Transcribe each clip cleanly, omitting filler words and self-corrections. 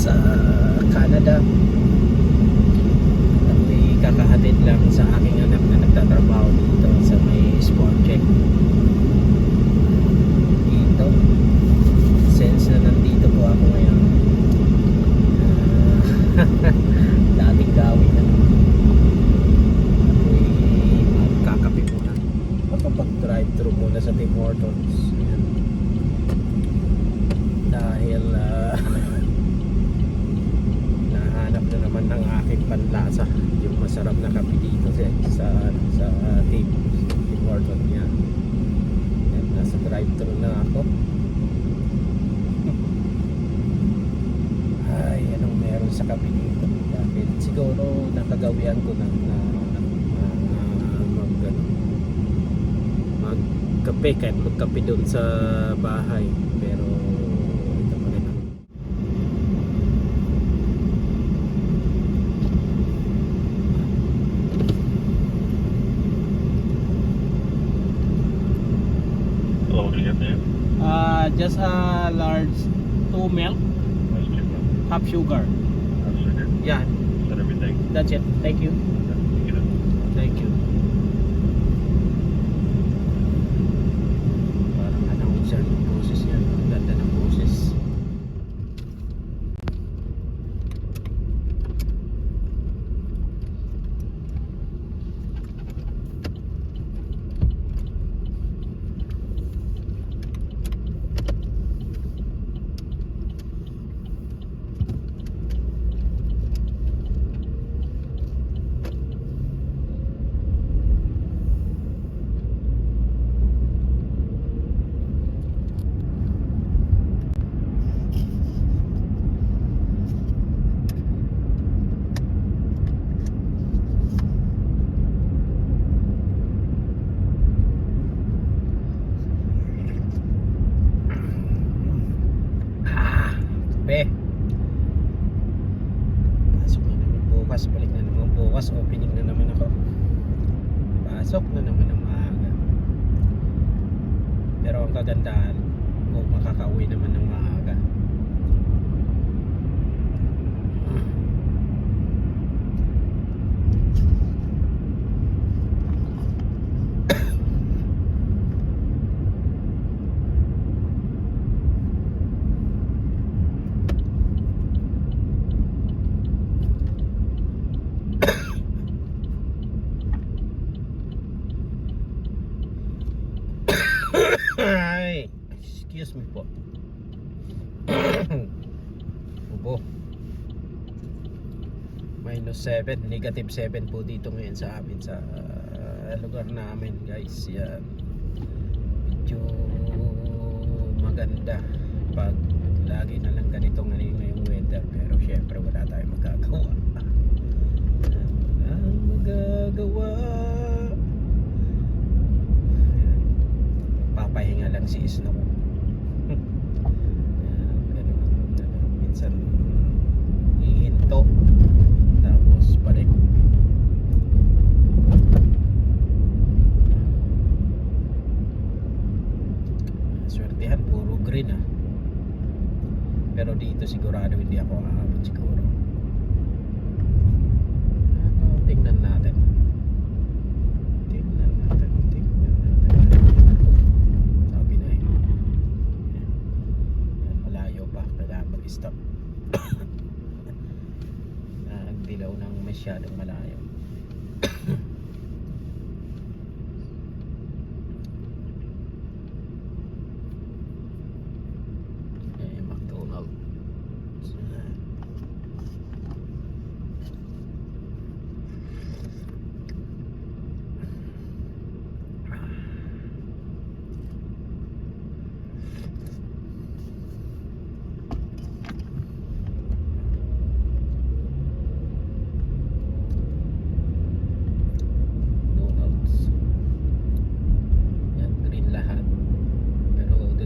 sa Canada. At may kakahatid lang sa aking anak na nagtatrabaho dito sa may sport check dito. Since na nandito po ako ngayon, dating gawin na ako'y magkakape muna, magpapag-drive thru muna sa Tim Hortons. Ayan. Dahil nahanap na naman ng aking panlasa yung masarap na kape dito sa Tim Hortons. Yan. Ayan, nasa drive thru na ako. Ay, anong meron sa kape dito? Bakit? Siguro nakagawian ko na magkape, kahit magkape doon sa bahay. Pero ito pa rin ako. Hello, what do you have there? Just a large 2 milk, That's two milk. half sugar. That's sugar. Yeah, Is that everything? that's it. Thank you. You get it. Thank you. Parang announcer ng boses yan. Ang ganda ng boses. Be, pasok na naman bukas, balik na naman bukas, opening na naman ako. Pasok na naman ng maaga. Pero ang kagandahan, makakauwi naman ng maaga. Ay, excuse me po. Ubo. -7, -7 po dito ngayon sa amin sa lugar namin, guys. Yan. Medyo maganda pag lagi na lang ganito ngayong weather, pero syempre wala tayong magagawa. Walang magagawa. Papahinga lang si Snow. Ganun, minsan hihinto tapos balik. Swertihan, puro green pero dito sigurado hindi ako aabot siguro. Tingnan natin. Stop. Nagdilaw ng masyadong malayo. McDonald's.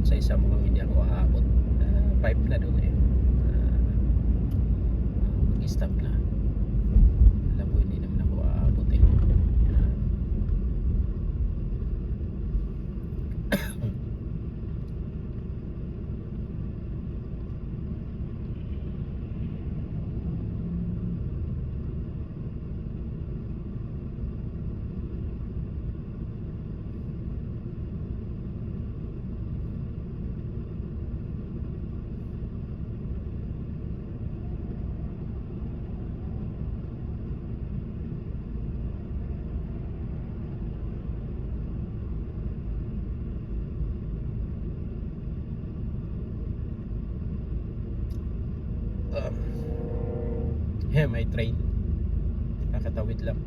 Sa isa mukhang hindi ako aabot. 5 na doon mag-stop na. Alam ko hindi naman ako aabot May train. Kakatawid lang.